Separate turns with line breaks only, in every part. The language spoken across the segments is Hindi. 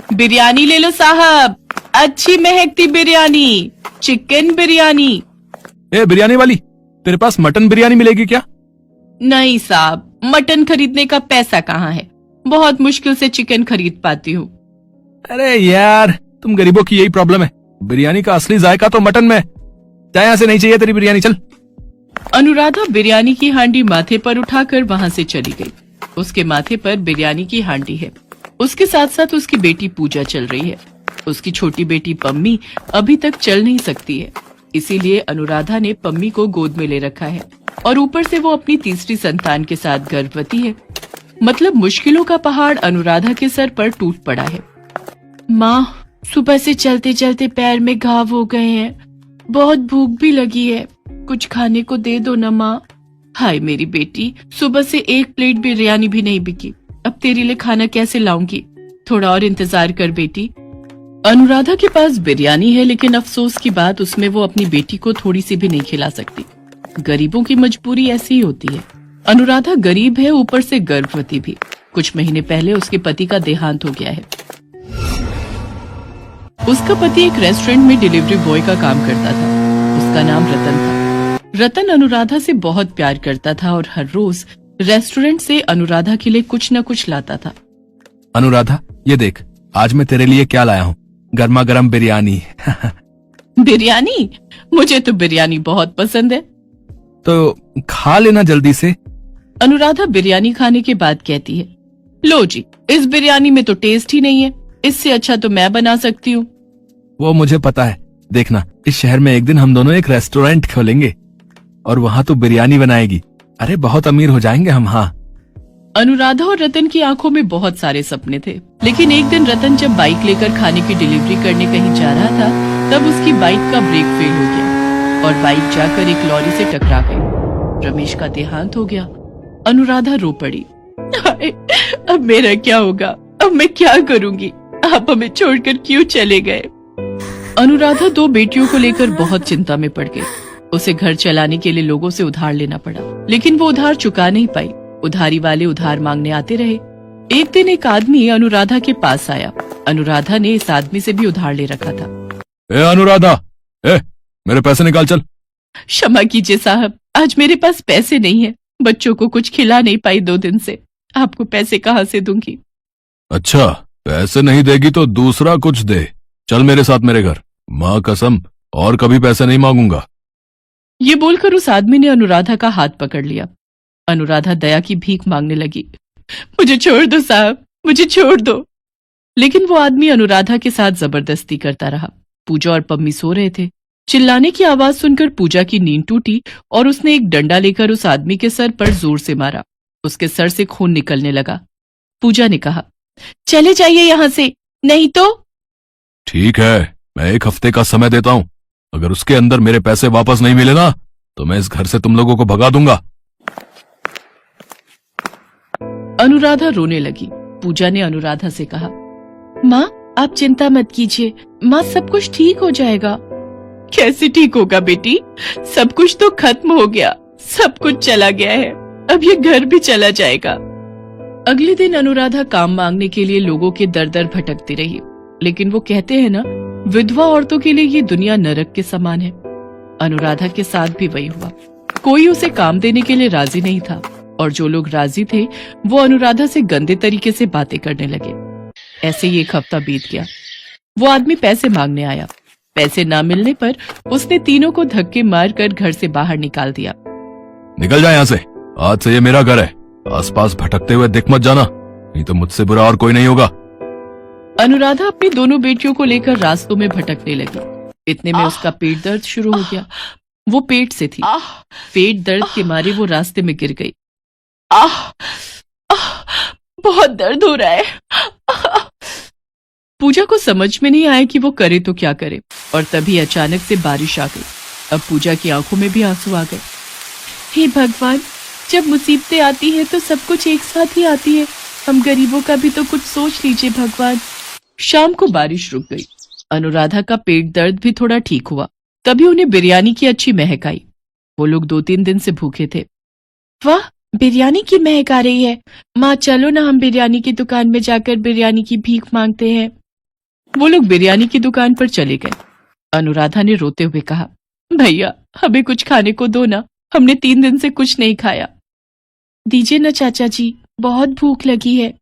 बिरयानी ले लो साहब, अच्छी महकती बिरयानी, चिकन बिरयानी।
ए बिरयानी वाली, तेरे पास मटन बिरयानी मिलेगी क्या?
नहीं साहब, मटन खरीदने का पैसा कहाँ है, बहुत मुश्किल से चिकन खरीद पाती हूँ।
अरे यार, तुम गरीबों की यही प्रॉब्लम है, बिरयानी का असली जायका तो मटन में। चाहे यहाँ से नहीं चाहिए तेरी बिरयानी, चल।
अनुराधा बिरयानी की हांडी माथे पर उठाकर वहाँ से चली गई। उसके माथे पर बिरयानी की हांडी है, उसके साथ साथ उसकी बेटी पूजा चल रही है। उसकी छोटी बेटी पम्मी अभी तक चल नहीं सकती है, इसीलिए अनुराधा ने पम्मी को गोद में ले रखा है और ऊपर से वो अपनी तीसरी संतान के साथ गर्भवती है। मतलब मुश्किलों का पहाड़ अनुराधा के सर पर टूट पड़ा है। माँ, सुबह से चलते चलते पैर में घाव हो गए हैं, बहुत भूख भी लगी है, कुछ खाने को दे दो ना माँ। हाय मेरी बेटी, सुबह से एक प्लेट बिरयानी भी नहीं बिकी, अब तेरे लिए खाना कैसे लाऊंगी, थोड़ा और इंतजार कर बेटी। अनुराधा के पास बिरयानी है, लेकिन अफसोस की बात उसमें वो अपनी बेटी को थोड़ी सी भी नहीं खिला सकती। गरीबों की मजबूरी ऐसी ही होती है। अनुराधा गरीब है, ऊपर से गर्भवती भी। कुछ महीने पहले उसके पति का देहांत हो गया है। उसका पति एक रेस्टोरेंट में डिलीवरी बॉय का काम करता था। उसका नाम रतन था। रतन अनुराधा से बहुत प्यार करता था और हर रोज रेस्टोरेंट से अनुराधा के लिए कुछ न कुछ लाता था।
अनुराधा, ये देख, आज मैं तेरे लिए क्या लाया हूँ, गर्मा गर्म बिरयानी।
बिरयानी? मुझे तो बिरयानी बहुत पसंद है।
तो खा लेना जल्दी से।
अनुराधा बिरयानी खाने के बाद कहती है, लो जी, इस बिरयानी में तो टेस्ट ही नहीं है, इससे अच्छा तो मैं बना सकती हूँ।
वो मुझे पता है, देखना, इस शहर में एक दिन हम दोनों एक रेस्टोरेंट खोलेंगे और वहाँ तो बिरयानी बनाएगी। अरे बहुत अमीर हो जाएंगे हम। हाँ।
अनुराधा और रतन की आंखों में बहुत सारे सपने थे, लेकिन एक दिन रतन जब बाइक लेकर खाने की डिलीवरी करने कहीं जा रहा था, तब उसकी बाइक का ब्रेक फेल हो गया और बाइक जाकर एक लॉरी से टकरा गई। रमेश का देहांत हो गया। अनुराधा रो पड़ी। अब मेरा क्या होगा, अब मैं क्या करूंगी, आप हमें छोड़कर क्यों चले गए। अनुराधा दो बेटियों को लेकर बहुत चिंता में पड़ गई। उसे घर चलाने के लिए लोगों से उधार लेना पड़ा, लेकिन वो उधार चुका नहीं पाई। उधारी वाले उधार मांगने आते रहे। एक दिन एक आदमी अनुराधा के पास आया। अनुराधा ने इस आदमी से भी उधार ले रखा था।
ए अनुराधा, मेरे पैसे निकाल, चल।
क्षमा कीजिए साहब, आज मेरे पास पैसे नहीं है, बच्चों को कुछ खिला नहीं पाई 2 दिन से, आपको पैसे कहाँ से दूंगी।
अच्छा, पैसे नहीं देगी तो दूसरा कुछ दे, चल मेरे साथ मेरे घर, माँ कसम और कभी पैसे नहीं मांगूंगा।
ये बोलकर उस आदमी ने अनुराधा का हाथ पकड़ लिया। अनुराधा दया की भीख मांगने लगी। मुझे छोड़ दो साहब, मुझे छोड़ दो। लेकिन वो आदमी अनुराधा के साथ जबरदस्ती करता रहा। पूजा और पम्मी सो रहे थे। चिल्लाने की आवाज सुनकर पूजा की नींद टूटी और उसने एक डंडा लेकर उस आदमी के सर पर जोर से मारा। उसके सर से खून निकलने लगा। पूजा ने कहा, चले जाइए यहाँ से, नहीं तो।
ठीक है, मैं 1 हफ्ते का समय देता हूँ, अगर उसके अंदर मेरे पैसे वापस नहीं मिले ना, तो मैं इस घर से तुम लोगों को भगा दूंगा।
अनुराधा रोने लगी। पूजा ने अनुराधा से कहा, माँ आप चिंता मत कीजिए, माँ सब कुछ ठीक हो जाएगा। कैसे ठीक होगा बेटी, सब कुछ तो खत्म हो गया, सब कुछ चला गया है, अब ये घर भी चला जाएगा। अगले दिन अनुराधा काम मांगने के लिए लोगों के दर दर भटकती रही, लेकिन वो कहते हैं ना, विधवा औरतों के लिए ये दुनिया नरक के समान है। अनुराधा के साथ भी वही हुआ। कोई उसे काम देने के लिए राजी नहीं था और जो लोग राजी थे वो अनुराधा से गंदे तरीके से बातें करने लगे। ऐसे ही 1 हफ्ता बीत गया। वो आदमी पैसे मांगने आया। पैसे ना मिलने पर उसने तीनों को धक्के मारकर घर से बाहर निकाल दिया।
निकल जा यहाँ से, आज से ये मेरा घर है, आसपास भटकते हुए दिख मत जाना, नहीं तो मुझसे बुरा और कोई नहीं होगा।
अनुराधा अपनी दोनों बेटियों को लेकर रास्तों में भटकने लगी। इतने में उसका पेट दर्द शुरू हो गया। वो पेट से थी। पेट दर्द के मारे वो रास्ते में गिर गई। बहुत दर्द हो रहा है। पूजा को समझ में नहीं आया कि वो करे तो क्या करे, और तभी अचानक से बारिश आ गई। अब पूजा की आंखों में भी आंसू आ गए। हे भगवान, जब मुसीबतें आती हैं तो सब कुछ एक साथ ही आती है, हम गरीबों का भी तो कुछ सोच लीजिए भगवान। शाम को बारिश रुक गई। अनुराधा का पेट दर्द भी थोड़ा ठीक हुआ। तभी उन्हें बिरयानी की अच्छी महक आई। वो लोग 2-3 दिन से भूखे थे। वाह, बिरयानी की महक आ रही है। माँ चलो ना, हम बिरयानी की दुकान में जाकर बिरयानी की भीख मांगते हैं। वो लोग बिरयानी की दुकान पर चले गए। अनुराधा ने रोते हुए कहा, भैया हमें कुछ खाने को दो ना, हमने 3 दिन से कुछ नहीं खाया। दीजिए ना चाचा जी, बहुत भूख लगी है।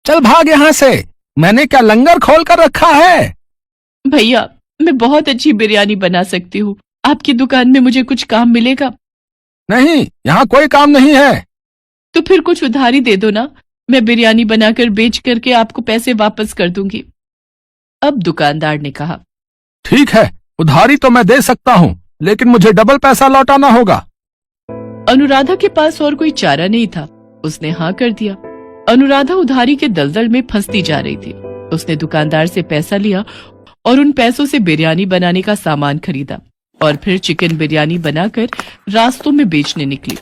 चल भाग यहाँ से, मैंने क्या लंगर खोल कर रखा है?
भैया मैं बहुत अच्छी बिरयानी बना सकती हूँ, आपकी दुकान में मुझे कुछ काम मिलेगा?
नहीं, यहाँ कोई काम नहीं है।
तो फिर कुछ उधारी दे दो ना, मैं बिरयानी बनाकर बेच करके आपको पैसे वापस कर दूंगी। अब दुकानदार ने कहा,
ठीक है, उधारी तो मैं दे सकता हूँ, लेकिन मुझे डबल पैसा लौटाना होगा।
अनुराधा के पास और कोई चारा नहीं था, उसने हाँ कर दिया। अनुराधा उधारी के दलदल में फंसती जा रही थी। उसने दुकानदार से पैसा लिया और उन पैसों से बिरयानी बनाने का सामान खरीदा और फिर चिकन बिरयानी बनाकर रास्तों में बेचने निकली।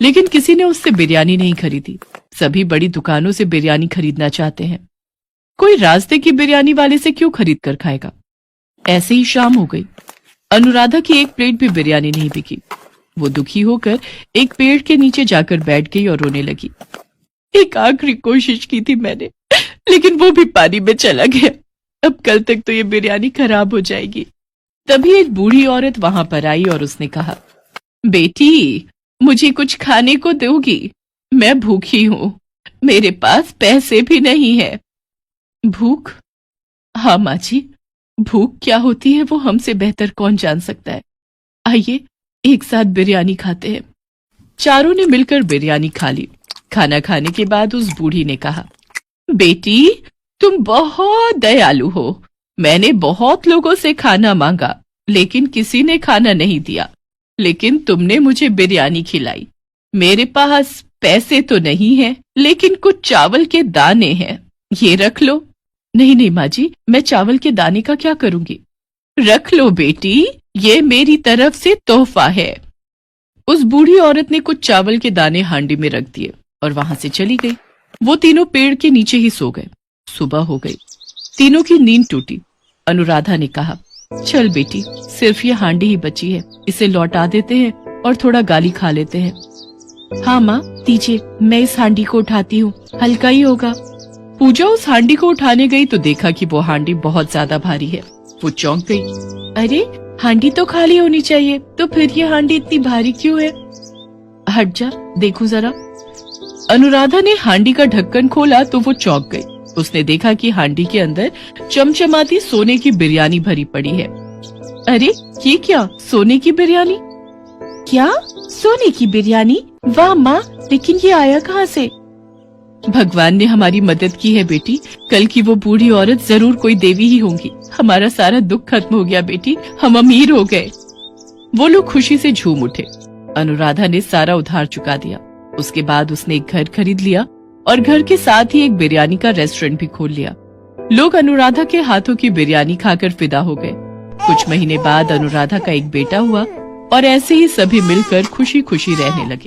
लेकिन किसी ने उससे बिरयानी नहीं खरीदी। सभी बड़ी दुकानों से बिरयानी खरीदना चाहते हैं, कोई रास्ते की बिरयानी वाले से क्यों खरीद कर खाएगा। ऐसे ही शाम हो गई। अनुराधा की एक प्लेट भी बिरयानी नहीं बिकी। वो दुखी होकर एक पेड़ के नीचे जाकर बैठ गई और रोने लगी। एक आखिरी कोशिश की थी मैंने, लेकिन वो भी पानी में चला गया। अब कल तक तो ये बिरयानी खराब हो जाएगी। तभी एक बूढ़ी औरत वहां पर आई और उसने कहा, बेटी मुझे कुछ खाने को दोगी? मैं भूखी हूं, मेरे पास पैसे भी नहीं है। भूख? हाँ माँ जी, भूख क्या होती है वो हमसे बेहतर कौन जान सकता है। आइए एक साथ बिरयानी खाते हैं। चारों ने मिलकर बिरयानी खा ली। खाना खाने के बाद उस बूढ़ी ने कहा, बेटी तुम बहुत दयालु हो। मैंने बहुत लोगों से खाना मांगा, लेकिन किसी ने खाना नहीं दिया, लेकिन तुमने मुझे बिरयानी खिलाई। मेरे पास पैसे तो नहीं है, लेकिन कुछ चावल के दाने हैं, ये रख लो। नहीं नहीं माँ जी, मैं चावल के दाने का क्या करूंगी? रख लो बेटी, ये मेरी तरफ से तोहफा है। उस बूढ़ी औरत ने कुछ चावल के दाने हांडी में रख दिए और वहां से चली गई। वो तीनों पेड़ के नीचे ही सो गए। सुबह हो गई, तीनों की नींद टूटी। अनुराधा ने कहा, चल बेटी, सिर्फ ये हांडी ही बची है, इसे लौटा देते हैं और थोड़ा गाली खा लेते हैं। हाँ माँ दीजिए, मैं इस हांडी को उठाती हूँ, हल्का ही होगा। पूजा उस हांडी को उठाने गई तो देखा कि वो हांडी बहुत ज्यादा भारी है। वो चौंक गई। अरे हांडी तो खाली होनी चाहिए, तो फिर ये हांडी इतनी भारी क्यों है? हट जा, देखो जरा। अनुराधा ने हांडी का ढक्कन खोला तो वो चौंक गई। उसने देखा कि हांडी के अंदर चमचमाती सोने की बिरयानी भरी पड़ी है। अरे ये क्या, सोने की बिरयानी? क्या सोने की बिरयानी? वाह माँ, लेकिन ये आया कहाँ से? भगवान ने हमारी मदद की है बेटी, कल की वो बूढ़ी औरत जरूर कोई देवी ही होंगी। हमारा सारा दुख खत्म हो गया बेटी, हम अमीर हो गए। वो लोग खुशी से झूम उठे। अनुराधा ने सारा उधार चुका दिया। उसके बाद उसने एक घर खरीद लिया और घर के साथ ही एक बिरयानी का रेस्टोरेंट भी खोल लिया। लोग अनुराधा के हाथों की बिरयानी खाकर फिदा हो गए। कुछ महीने बाद अनुराधा का एक बेटा हुआ और ऐसे ही सभी मिलकर खुशी खुशी रहने लगे।